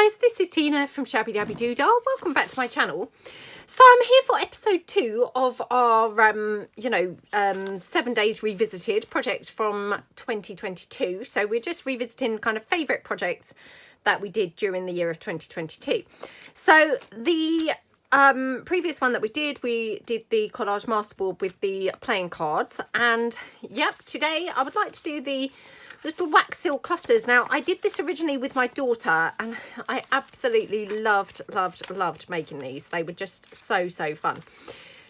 guys, this is Tina from Shabbydabbydoodah. Welcome back to my channel. So I'm here for episode 2 of our 7 days revisited project from 2022. So we're just revisiting kind of favourite projects that we did during the year of 2022. So the previous one that we did the collage masterboard with the playing cards, and yep, today I would like to do the little wax seal clusters. Now, I did this originally with my daughter and I absolutely loved making these. They were just so fun.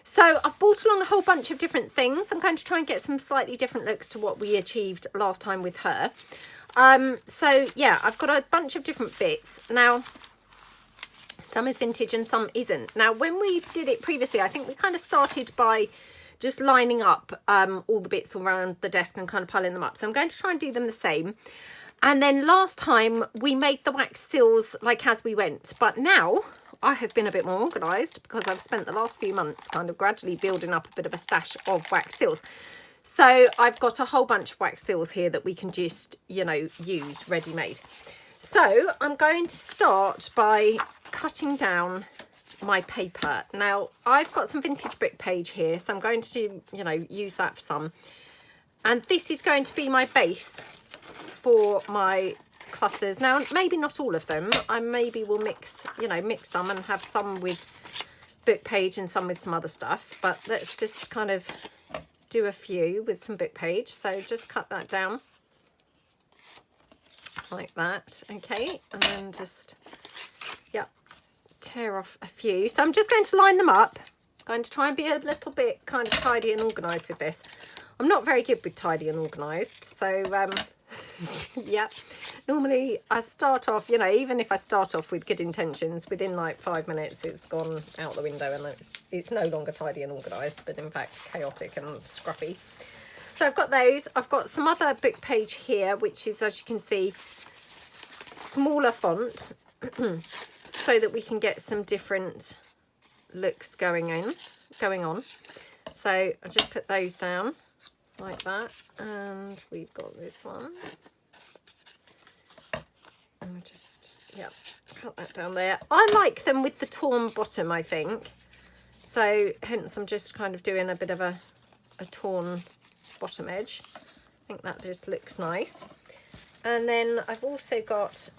So I've brought along a whole bunch of different things. I'm going to try and get some slightly different looks to what we achieved last time with her. So yeah, I've got a bunch of different bits. Now, some is vintage and some isn't. Now, when we did it previously, I think we kind of started by just lining up all the bits around the desk and kind of piling them up. So I'm going to try and do them the same. And then last time we made the wax seals like as we went. But now I have been a bit more organised because I've spent the last few months kind of gradually building up a bit of a stash of wax seals. So I've got a whole bunch of wax seals here that we can just, you know, use ready-made. So I'm going to start by cutting down my paper. Now, I've got some vintage book page here, so I'm going to, you know, use that for some. And this is going to be my base for my clusters. Now, maybe not all of them. I maybe will mix, you know, mix some and have some with book page and some with some other stuff. But let's just kind of do a few with some book page. So just cut that down like that. Okay, and then just, yep, tear off a few. So I'm just going to line them up. I'm going to try and be a little bit kind of tidy and organised with this. I'm not very good with tidy and organised, so yeah, normally I start off, you know, even if I start off with good intentions, within like 5 minutes it's gone out the window and it's no longer tidy and organised, but in fact chaotic and scruffy. So I've got those. I've got some other book page here, which is, as you can see, smaller font so that we can get some different looks going on. So I'll just put those down like that, and we've got this one, and we'll just, yeah, cut that down there. I like them with the torn bottom, I think, so hence I'm just kind of doing a bit of a torn bottom edge. I think that just looks nice. And then I've also got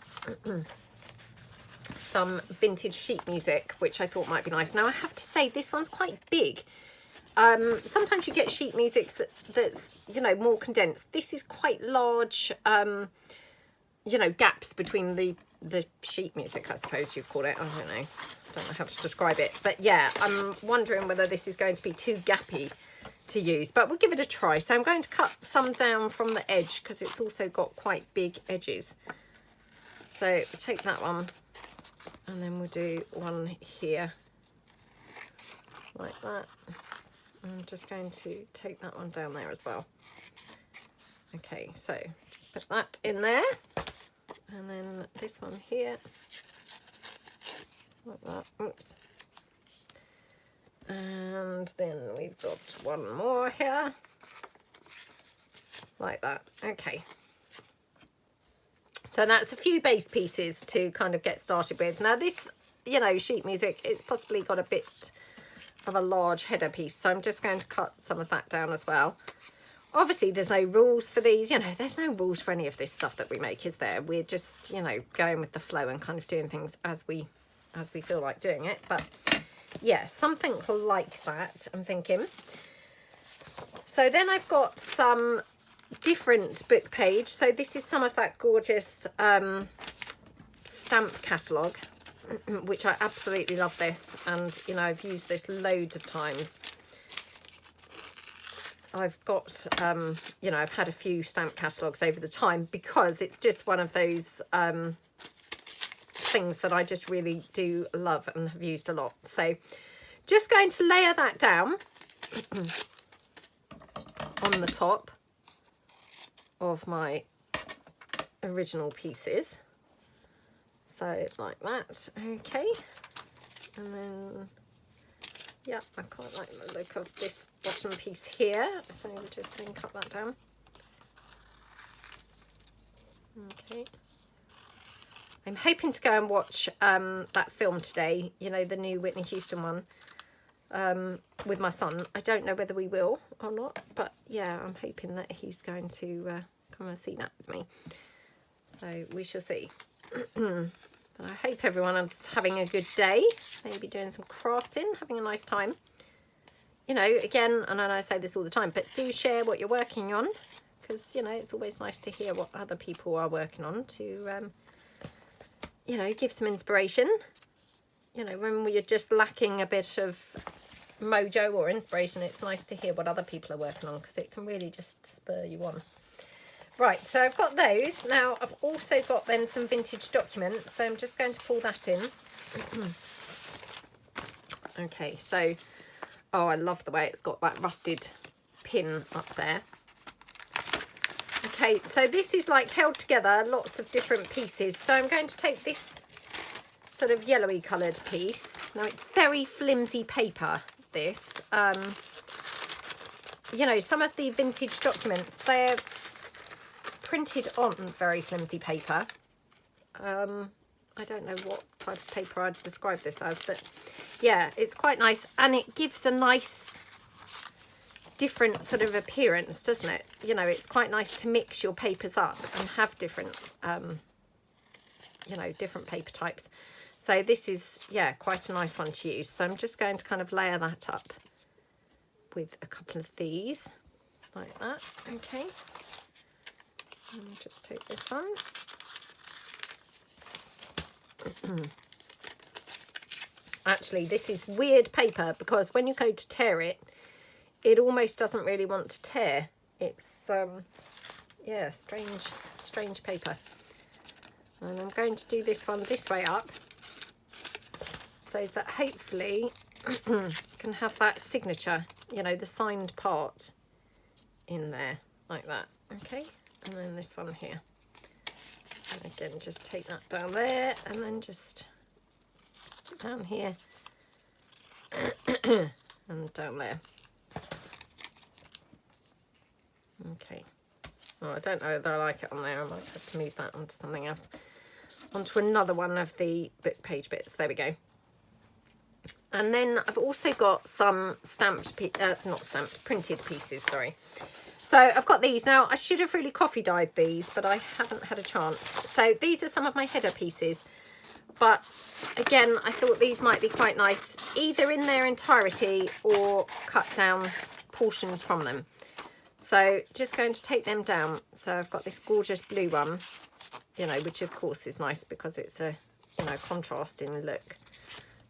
some vintage sheet music, which I thought might be nice. Now, I have to say, this one's quite big. Sometimes you get sheet music that's, you know, more condensed. This is quite large, you know, gaps between the sheet music, I suppose you'd call it. I don't know how to describe it. But yeah, I'm wondering whether this is going to be too gappy to use, but we'll give it a try. So I'm going to cut some down from the edge because it's also got quite big edges. So take that one, and then we'll do one here like that. I'm just going to take that one down there as well. Okay, so just put that in there, and then this one here like that. Oops. And then we've got one more here like that. Okay, so that's a few base pieces to kind of get started with. Now this, you know, sheet music, it's possibly got a bit of a large header piece, so I'm just going to cut some of that down as well. Obviously there's no rules for these, you know, there's no rules for any of this stuff that we make, is there? We're just, you know, going with the flow and kind of doing things as we feel like doing it. But yeah, something like that, I'm thinking. So then I've got some different book page. So this is some of that gorgeous stamp catalogue, which I absolutely love this. And, you know, I've used this loads of times. I've got, you know, I've had a few stamp catalogues over the time because it's just one of those things that I just really do love and have used a lot. So just going to layer that down on the top of my original pieces. So like that. Okay, and then yeah, I quite like the look of this bottom piece here, so we'll just then cut that down. Okay, I'm hoping to go and watch that film today, you know, the new Whitney Houston one, with my son. I don't know whether we will or not, but yeah, I'm hoping that he's going to come and see that with me. So we shall see. I hope everyone is having a good day, maybe doing some crafting, having a nice time. You know, again, and I know I say this all the time, but do share what you're working on, because, you know, it's always nice to hear what other people are working on to, you know, give some inspiration. You know, when we're just lacking a bit of mojo or inspiration, it's nice to hear what other people are working on, because it can really just spur you on. Right, so I've got those. Now, I've also got then some vintage documents, so I'm just going to pull that in. Okay, so, oh, I love the way it's got that rusted pin up there. Okay, so this is like held together, lots of different pieces. So I'm going to take this sort of yellowy coloured piece. Now, it's very flimsy paper, this. You know, some of the vintage documents, they're printed on very flimsy paper. I don't know what type of paper I'd describe this as, but yeah, it's quite nice, and it gives a nice different sort of appearance, doesn't it? You know, it's quite nice to mix your papers up and have different you know, different paper types. So this is, yeah, quite a nice one to use. So I'm just going to kind of layer that up with a couple of these like that. Okay. I'll just take this one. Actually, this is weird paper, because when you go to tear it, it almost doesn't really want to tear. It's, yeah, strange paper. And I'm going to do this one this way up, so that hopefully can have that signature, you know, the signed part in there, like that. Okay. And then this one here. And again, just take that down there, and then just down here and down there. Okay. Oh, I don't know whether I like it on there. I might have to move that onto something else. Onto another one of the book page bits. There we go. And then I've also got some printed pieces, sorry. So I've got these. Now, I should have really coffee dyed these, but I haven't had a chance. So these are some of my header pieces. But again, I thought these might be quite nice, either in their entirety or cut down portions from them. So just going to take them down. So I've got this gorgeous blue one, you know, which of course is nice because it's a, you know, contrasting look.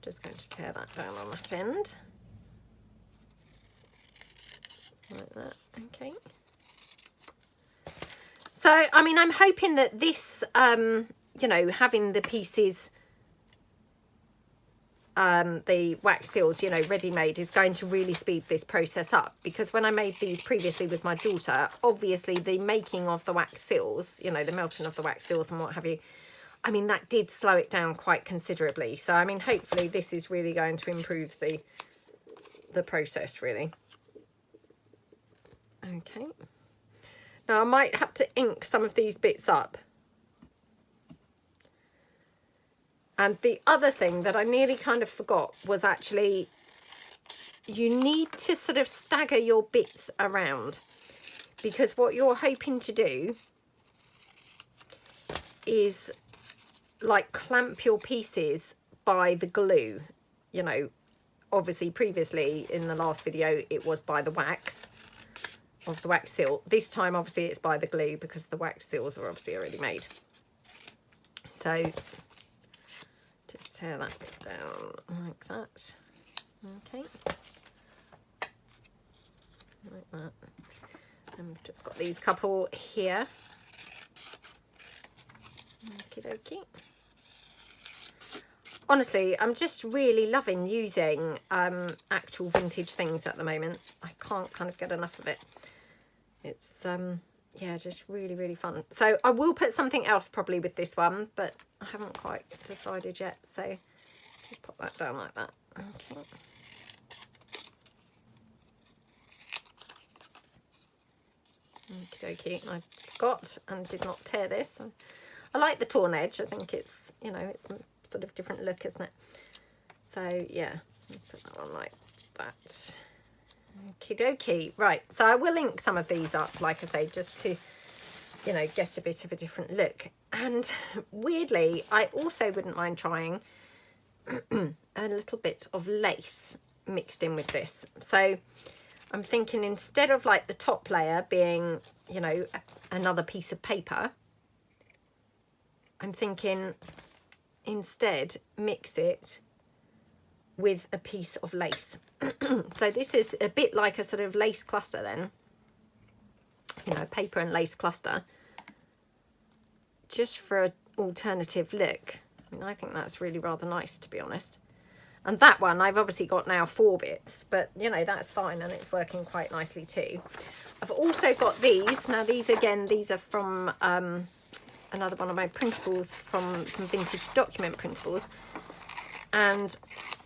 Just going to tear that down on that end. Like that. Okay. So, I mean, I'm hoping that this, you know, having the pieces, the wax seals, you know, ready-made, is going to really speed this process up, because when I made these previously with my daughter, obviously the making of the wax seals, you know, the melting of the wax seals and what have you, I mean, that did slow it down quite considerably. So, I mean, hopefully this is really going to improve the process, really. Okay. Now, I might have to ink some of these bits up. And the other thing that I nearly kind of forgot was actually, you need to sort of stagger your bits around, because what you're hoping to do is like clamp your pieces by the glue. You know, obviously previously in the last video it was by the wax of the wax seal. This time obviously it's by the glue, because the wax seals are obviously already made. So just tear that bit down like that. Okay, like that. And we've just got these couple here. Okie dokie. Honestly, I'm just really loving using actual vintage things at the moment. I can't kind of get enough of it. It's yeah, just really fun. So I will put something else probably with this one, but I haven't quite decided yet. So just pop that down like that. Okay. Okie dokie. I forgot and did not tear this. I like the torn edge. I think it's you know, it's a sort of different look, isn't it? So yeah, let's put that on like that. Okie dokie. Right, so I will link some of these up, like I say, just to, you know, get a bit of a different look. And weirdly, I also wouldn't mind trying a little bit of lace mixed in with this. So I'm thinking, instead of like the top layer being, you know, another piece of paper, I'm thinking instead mix it with a piece of lace. So this is a bit like a sort of lace cluster then, you know, paper and lace cluster, just for an alternative look. I mean, I think that's really rather nice, to be honest. And that one, I've obviously got now 4 bits, but, you know, that's fine, and it's working quite nicely too. I've also got these. Now, these, again, these are from another one of my printables, from some vintage document printables. And,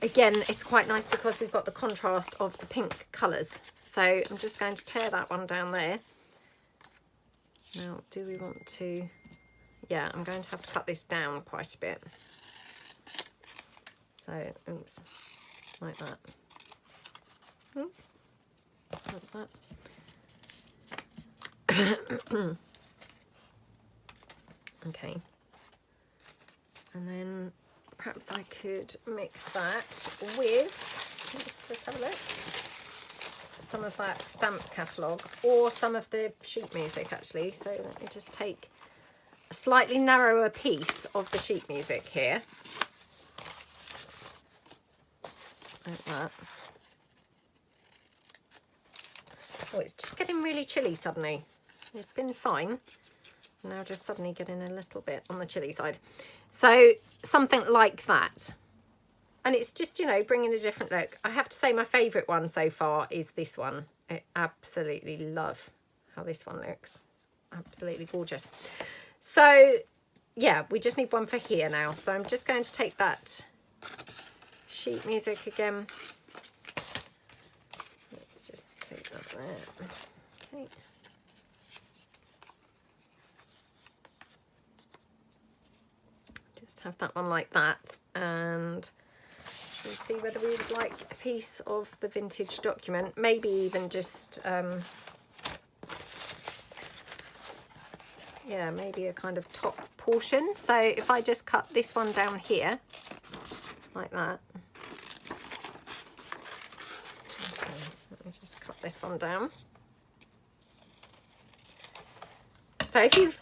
again, it's quite nice because we've got the contrast of the pink colours. So I'm just going to tear that one down there. Now, do we want to... Yeah, I'm going to have to cut this down quite a bit. So, oops, like that. Oops, like that. Okay. And then perhaps I could mix that with, let's just have a look, some of that stamp catalogue, or some of the sheet music actually. So let me just take a slightly narrower piece of the sheet music here. Like that. Oh, it's just getting really chilly suddenly. It's been fine. Now just suddenly getting a little bit on the chilly side. So something like that. And it's just, you know, bringing a different look. I have to say my favourite one so far is this one. I absolutely love how this one looks. It's absolutely gorgeous. So, yeah, we just need one for here now. So I'm just going to take that sheet music again. Let's just take that there. Okay. Just have that one like that. And we'll see whether we would like a piece of the vintage document. Maybe even just, yeah, maybe a kind of top portion. So if I just cut this one down here, like that. Let me just cut this one down. So if you've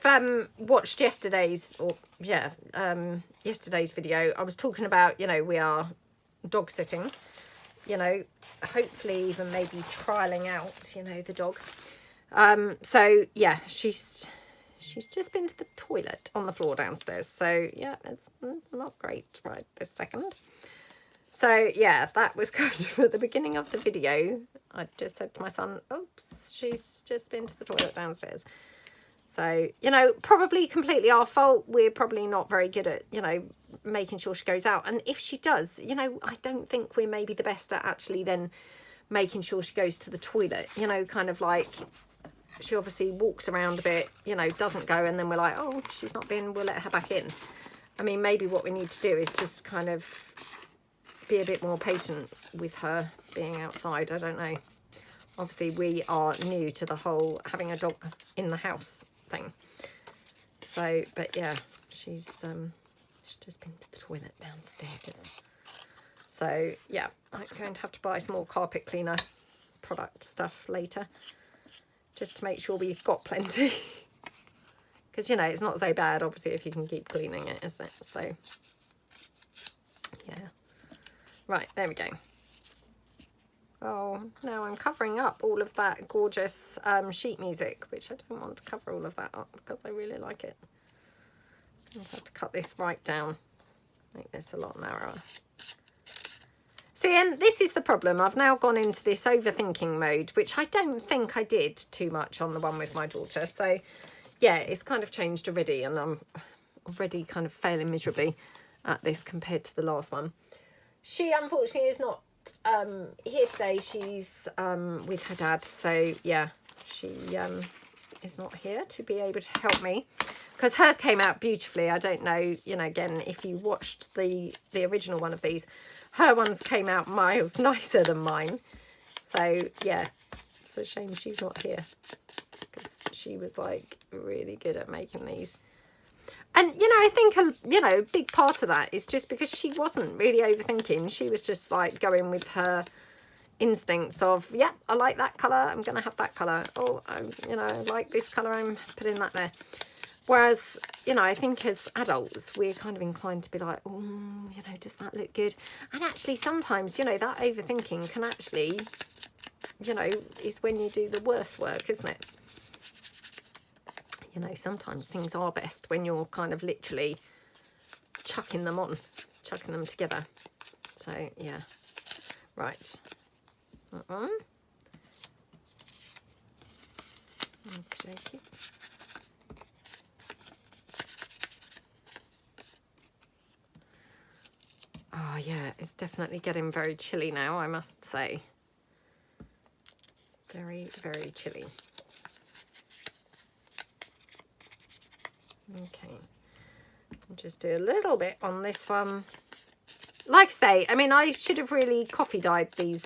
watched yesterday's, or yeah, yesterday's video, I was talking about, you know, we are dog sitting, you know, hopefully even maybe trialing out, you know, the dog. So yeah, she's just been to the toilet on the floor downstairs. So yeah, it's not great right this second. So yeah, that was kind of at the beginning of the video. I just said to my son, oops, she's just been to the toilet downstairs. So, you know, probably completely our fault. We're probably not very good at, you know, making sure she goes out. And if she does, you know, I don't think we're maybe the best at actually then making sure she goes to the toilet. You know, kind of like she obviously walks around a bit, you know, doesn't go. And then we're like, oh, she's not been, we'll let her back in. I mean, maybe what we need to do is just kind of be a bit more patient with her being outside. I don't know. Obviously, we are new to the whole having a dog in the house thing. So, but yeah, she's just been to the toilet downstairs. So yeah, I'm going to have to buy some more carpet cleaner product stuff later, just to make sure we've got plenty. Because, you know, it's not so bad, obviously, if you can keep cleaning it, is it? So, yeah. Right, there we go. Oh, now I'm covering up all of that gorgeous sheet music, which I don't want to cover all of that up because I really like it. I'm going to have to cut this right down, make this a lot narrower. See, and this is the problem. I've now gone into this overthinking mode, which I don't think I did too much on the one with my daughter. So, yeah, it's kind of changed already, and I'm already kind of failing miserably at this compared to the last one. She, unfortunately, is not here today. She's with her dad, so yeah, she is not here to be able to help me, because hers came out beautifully. I don't know, you know, again, if you watched the original one of these, her ones came out miles nicer than mine. So yeah, it's a shame she's not here, because she was like really good at making these. And, you know, I think, you know, a big part of that is just because she wasn't really overthinking. She was just like going with her instincts of, yeah, I like that colour, I'm going to have that colour. Oh, you know, I like this colour, I'm putting that there. Whereas, you know, I think as adults, we're kind of inclined to be like, oh, you know, does that look good? And actually sometimes, you know, that overthinking can actually, you know, is when you do the worst work, isn't it? You know, sometimes things are best when you're kind of literally chucking them on, chucking them together. So, yeah. Right. That one. Okay. Oh, yeah, it's definitely getting very chilly now, I must say. Very, very chilly. Okay, I'll just do a little bit on this one. Like I say, I mean, I should have really coffee dyed these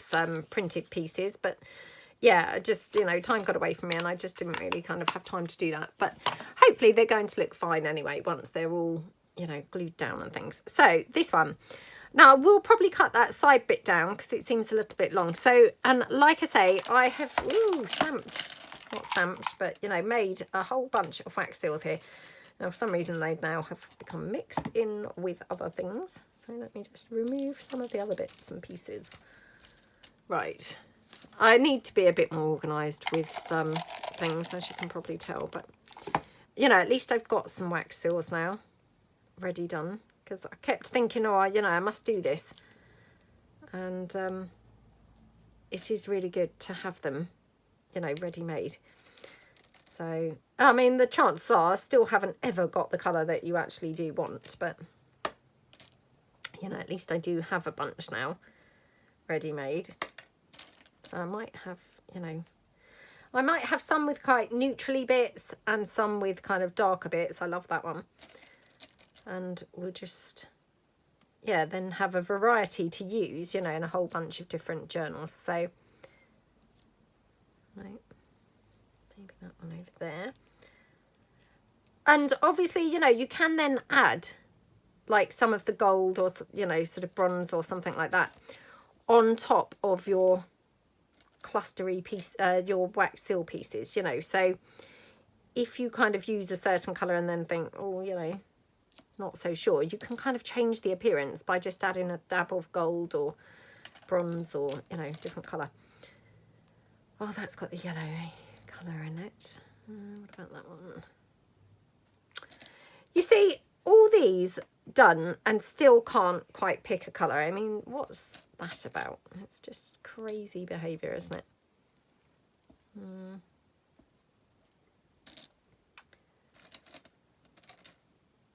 printed pieces, but yeah, just, you know, time got away from me and I just didn't really kind of have time to do that. But hopefully they're going to look fine anyway once they're all, you know, glued down and things. So this one. Now, we'll probably cut that side bit down because it seems a little bit long. So, and like I say, I have, stamped, not stamped, but, you know, made a whole bunch of wax seals here. Now, for some reason, they now have become mixed in with other things. So let me just remove some of the other bits and pieces. Right. I need to be a bit more organised with things, as you can probably tell. But, you know, at least I've got some wax seals now ready done. Because I kept thinking, oh, you know, I must do this. And it is really good to have them, you know, ready-made. So, I mean, the chances are I still haven't ever got the colour that you actually do want. But, you know, at least I do have a bunch now ready-made. So I might have, you know, I might have some with quite neutrally bits and some with kind of darker bits. I love that one. And we'll just, yeah, then have a variety to use, you know, in a whole bunch of different journals. So, right. Maybe that one over there. And obviously, you know, you can then add like some of the gold or, you know, sort of bronze or something like that on top of your clustery piece, your wax seal pieces, you know. So if you kind of use a certain colour and then think, oh, you know, not so sure, you can kind of change the appearance by just adding a dab of gold or bronze or, you know, different colour. Oh, that's got the yellow colour in it. What about that one? You see, all these done and still can't quite pick a colour. I mean, what's that about? It's just crazy behaviour, isn't it?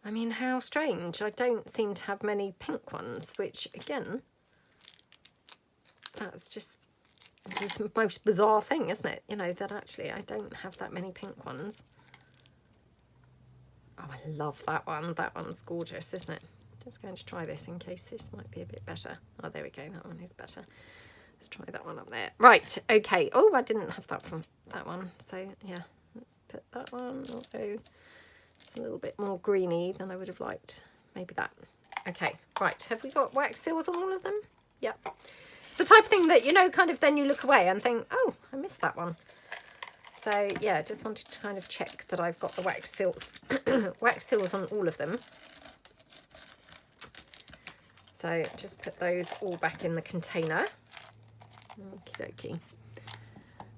I mean, how strange. I don't seem to have many pink ones, which, again, that's just the most bizarre thing, isn't it? You know, that actually I don't have that many pink ones. Oh, I love that one. That one's gorgeous, isn't it? Just going to try this in case this might be a bit better. Oh, there we go. That one is better. Let's try that one up there. Right, okay. Oh, I didn't have that from that one. So, yeah, let's put that one. Although it's a little bit more greeny than I would have liked. Maybe that. Okay, right. Have we got wax seals on all of them? Yep. The type of thing that, you know, kind of then you look away and think, oh, I missed that one. So, yeah, just wanted to kind of check that I've got the wax seals, wax seals on all of them. So, just put those all back in the container. Okie dokie.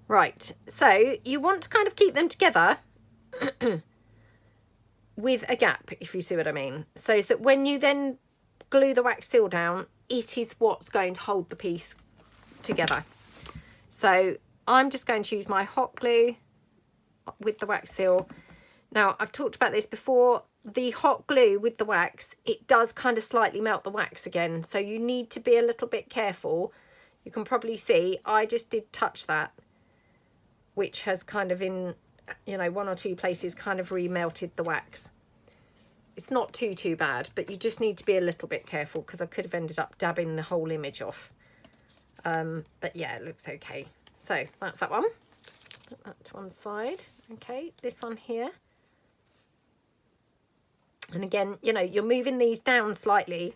Right, so you want to kind of keep them together with a gap, if you see what I mean. So that when you then glue the wax seal down, it is what's going to hold the piece together. So I'm just going to use my hot glue with the wax seal. Now, I've talked about this before. The hot glue with the wax, it does kind of slightly melt the wax again. So you need to be a little bit careful. You can probably see I just did touch that, which has kind of in, you know, one or two places kind of remelted the wax. it's not too bad, but you just need to be a little bit careful because I could have ended up dabbing the whole image off. But yeah, it looks okay. So that's that one. Put that to one side. Okay, this one here. And again, you know, you're moving these down slightly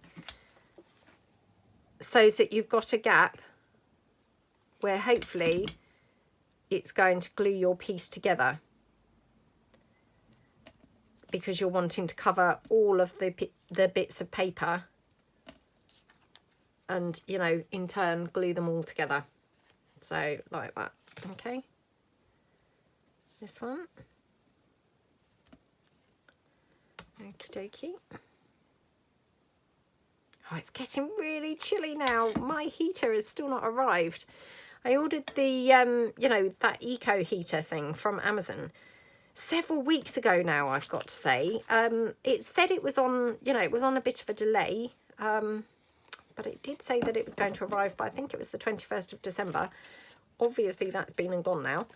so that you've got a gap where hopefully it's going to glue your piece together, because you're wanting to cover all of the bits of paper and, you know, in turn glue them all together. So like that. Okay, this one. Okie dokie. Oh, it's getting really chilly now. My heater has still not arrived. I ordered the, you know, that eco heater thing from Amazon several weeks ago now, I've got to say. It said it was on, you know, it was on a bit of a delay. But it did say that it was going to arrive by, I think it was the 21st of December. Obviously, that's been and gone now.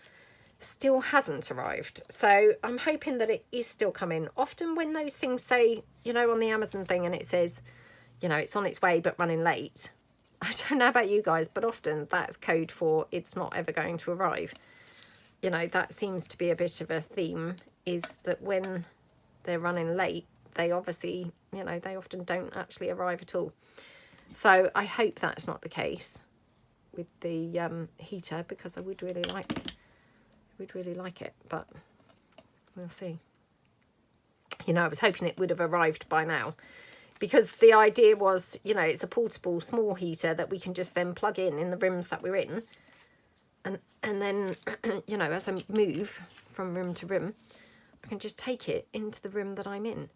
Still hasn't arrived. So I'm hoping that it is still coming. Often when those things say, you know, on the Amazon thing and it says, you know, it's on its way but running late. I don't know about you guys, but often that's code for it's not ever going to arrive. You know, that seems to be a bit of a theme, is that when they're running late, they obviously, you know, they often don't actually arrive at all. So I hope that's not the case with the heater, because I would really like it, but we'll see. You know, I was hoping it would have arrived by now, because the idea was, you know, it's a portable small heater that we can just then plug in the rooms that we're in, and then you know, as I move from room to room, I can just take it into the room that I'm in.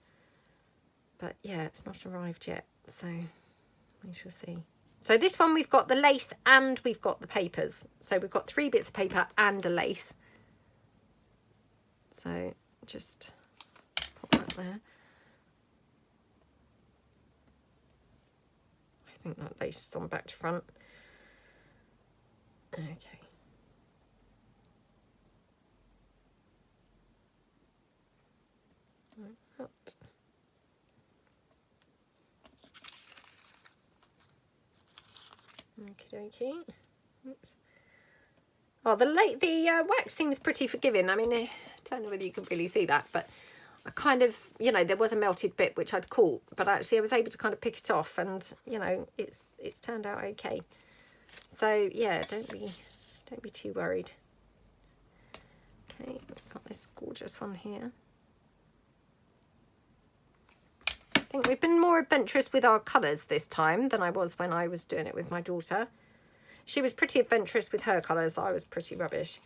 But yeah, it's not arrived yet, so we shall see. So this one, we've got the lace and we've got the papers. So we've got 3 bits of paper and a lace. So just pop that there. I think that lace is on back to front. Okay. Like that. Okie dokie. Oops. Oh, the wax seems pretty forgiving. I mean, I don't know whether you can really see that, but I kind of, you know, there was a melted bit which I'd caught, but actually I was able to kind of pick it off, and you know, it's turned out okay. So yeah, don't be too worried. Okay, we've got this gorgeous one here. I think we've been more adventurous with our colours this time than I was when I was doing it with my daughter. She was pretty adventurous with her colours. I was pretty rubbish.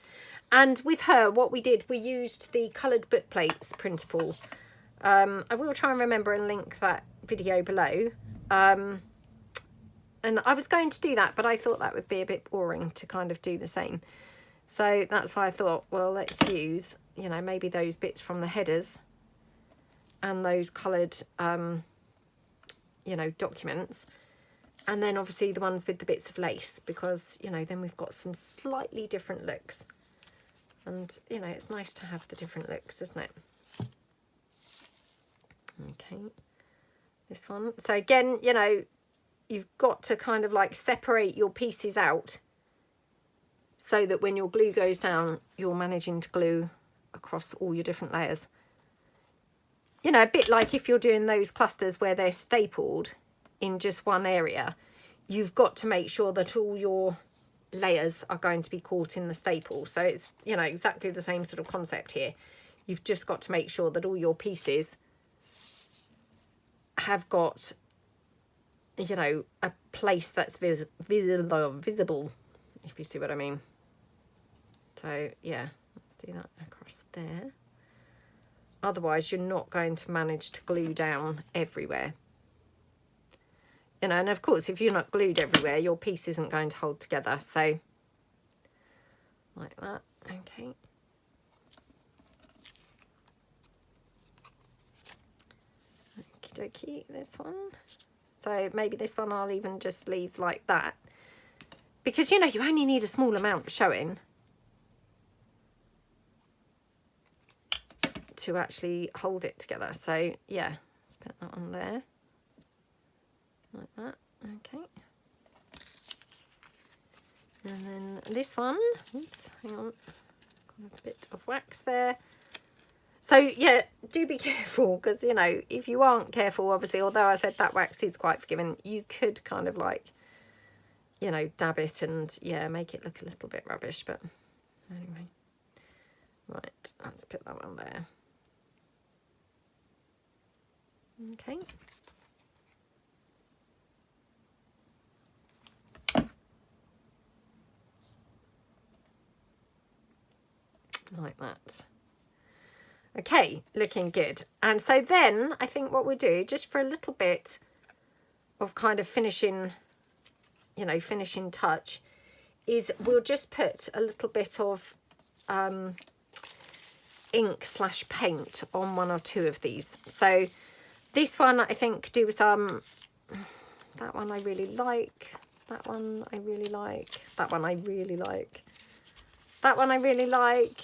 And with her, what we did, we used the coloured book plates printable. I will try and remember and link that video below. And I was going to do that, but I thought that would be a bit boring to kind of do the same. So that's why I thought, well, let's use, you know, maybe those bits from the headers and those coloured, you know, documents. And then obviously the ones with the bits of lace, because, you know, then we've got some slightly different looks. And, you know, it's nice to have the different looks, isn't it? Okay, this one. So again, you know, you've got to kind of like separate your pieces out so that when your glue goes down, you're managing to glue across all your different layers. You know, a bit like if you're doing those clusters where they're stapled in just one area, you've got to make sure that all your layers are going to be caught in the staple. So it's, you know, exactly the same sort of concept here. You've just got to make sure that all your pieces have got, you know, a place that's visible, if you see what I mean. So yeah, let's do that across there. Otherwise you're not going to manage to glue down everywhere. You know, and of course, if you're not glued everywhere, your piece isn't going to hold together. So, like that. Okay. Okie dokie, this one. So maybe this one I'll even just leave like that. Because, you know, you only need a small amount showing to actually hold it together. So, yeah, Just put that on there, like that. Okay. And then this one, oops, hang on, got a bit of wax there. So yeah, do be careful, because you know, if you aren't careful, obviously, although I said that wax is quite forgiving, you could kind of like, you know, dab it and yeah, make it look a little bit rubbish. But anyway, right, let's put that one there. Okay. Like that. Okay, looking good. And so then I think what we'll do, just for a little bit of kind of finishing, you know, finishing touch, is we'll just put a little bit of ink / paint on one or two of these. So this one, I think, do some, that one I really like, that one I really like, that one I really like, that one I really like,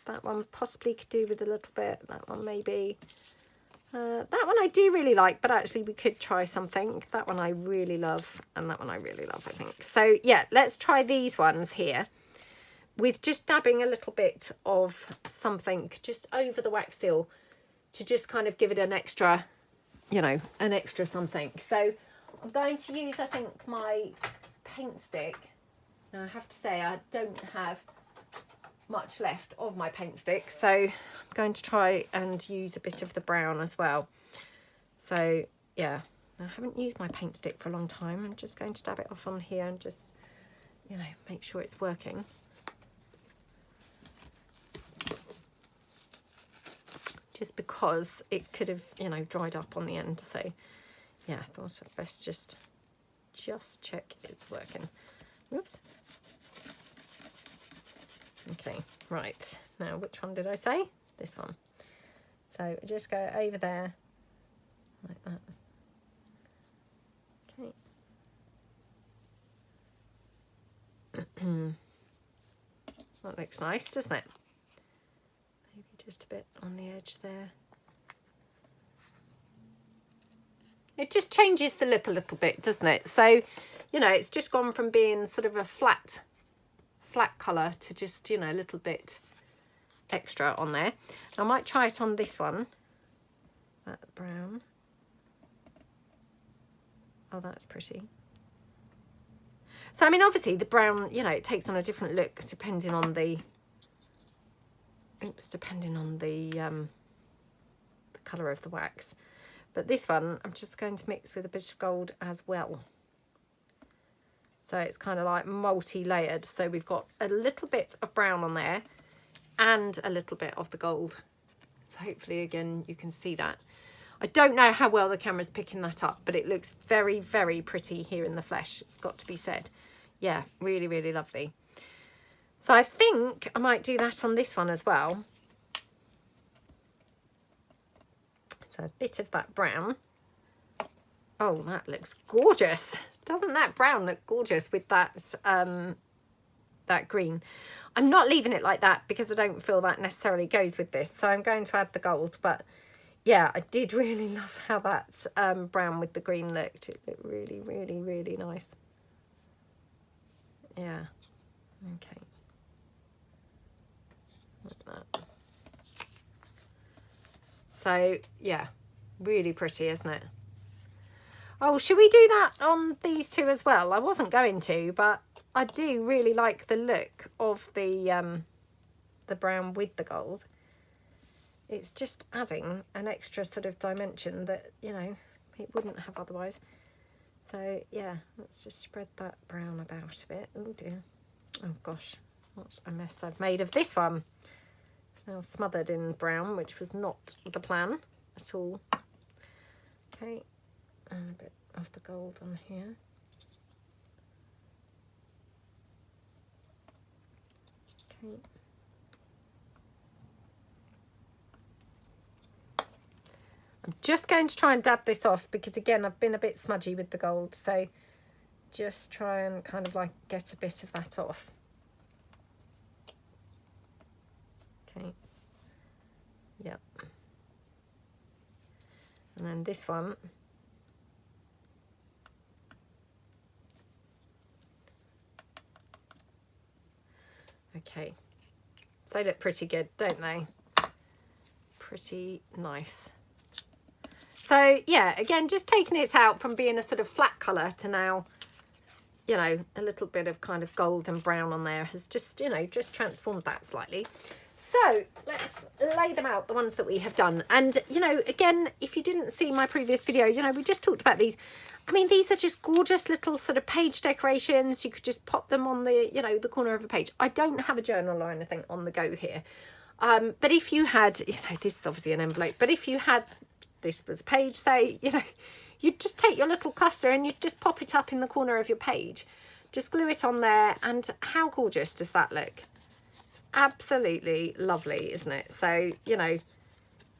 that one possibly could do with a little bit, that one maybe. That one I do really like, but actually we could try something. That one I really love, and that one I really love, I think. So yeah, let's try these ones here with just dabbing a little bit of something just over the wax seal to just kind of give it an extra, you know, an extra something. So I'm going to use, I think, my paint stick. Now I have to say I don't have much left of my paint stick, so I'm going to try and use a bit of the brown as well. So yeah, I haven't used my paint stick for a long time. I'm just going to dab it off on here and just, you know, make sure it's working. Just because it could have, you know, dried up on the end. So yeah, I thought I'd best just check it's working. Whoops. Okay, right, now which one did I say? This one. So just go over there like that. Okay. That looks nice, doesn't it? Maybe just a bit on the edge there. It just changes the look a little bit, doesn't it? So, you know, it's just gone from being sort of a flat colour to just, you know, a little bit extra on there. I might try it on this one, that brown. Oh, that's pretty. So I mean, obviously the brown, you know, it takes on a different look depending on the, oops, depending on the colour of the wax. But this one I'm just going to mix with a bit of gold as well. So it's kind of like multi-layered. So we've got a little bit of brown on there and a little bit of the gold. So hopefully, again, you can see that. I don't know how well the camera's picking that up, but it looks very, very pretty here in the flesh. It's got to be said. Yeah, really, really lovely. So I think I might do that on this one as well. So a bit of that brown. Oh, that looks gorgeous. Doesn't that brown look gorgeous with that that green? I'm not leaving it like that because I don't feel that necessarily goes with this. So I'm going to add the gold. But yeah, I did really love how that brown with the green looked. It looked really, really, really nice. Yeah. Okay. Like that. So yeah, really pretty, isn't it? Oh, should we do that on these two as well? I wasn't going to, but I do really like the look of the brown with the gold. It's just adding an extra sort of dimension that, you know, it wouldn't have otherwise. So yeah, let's just spread that brown about a bit. Oh dear. Oh gosh, what a mess I've made of this one. It's now smothered in brown, which was not the plan at all. Okay. And a bit of the gold on here. Okay. I'm just going to try and dab this off because, again, I've been a bit smudgy with the gold. So just try and kind of like get a bit of that off. Okay. Yep. And then this one. Okay, they look pretty good, don't they? Pretty nice. So yeah, again, just taking it out from being a sort of flat colour to now, you know, a little bit of kind of gold and brown on there has just, you know, just transformed that slightly. So let's lay them out, the ones that we have done. And, you know, again, if you didn't see my previous video, you know, we just talked about these. I mean, these are just gorgeous little sort of page decorations. You could just pop them on the, you know, the corner of a page. I don't have a journal or anything on the go here. But if you had, you know, this is obviously an envelope, but if you had, this was a page, say, you know, you'd just take your little cluster and you'd just pop it up in the corner of your page. Just glue it on there. And how gorgeous does that look? It's absolutely lovely, isn't it? So, you know,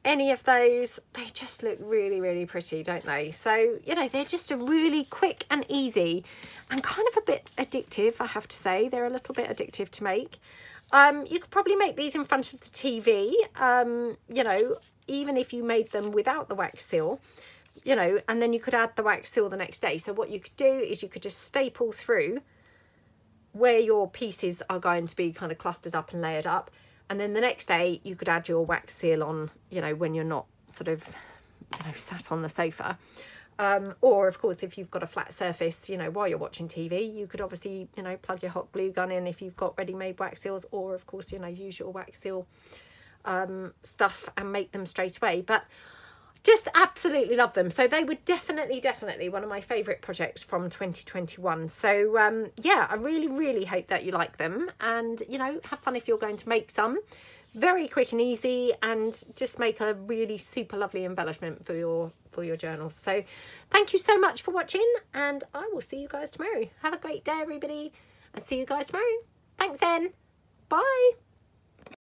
any of those, they just look really, really pretty, don't they? So, you know, they're just a really quick and easy and kind of a bit addictive, I have to say. They're a little bit addictive to make. You could probably make these in front of the TV, you know, even if you made them without the wax seal, you know, and then you could add the wax seal the next day. So what you could do is you could just staple through where your pieces are going to be kind of clustered up and layered up. And then the next day you could add your wax seal on, you know, when you're not sort of, you know, sat on the sofa. Or of course, if you've got a flat surface, you know, while you're watching TV, you could obviously, you know, plug your hot glue gun in if you've got ready-made wax seals, or of course, you know, use your wax seal stuff and make them straight away. But just absolutely love them. So they were definitely one of my favourite projects from 2021. So yeah, I really hope that you like them, and, you know, have fun if you're going to make some. Very quick and easy, and just make a really super lovely embellishment for your journals. So thank you so much for watching, and I will see you guys tomorrow. Have a great day, everybody, and see you guys tomorrow. Thanks then. Bye.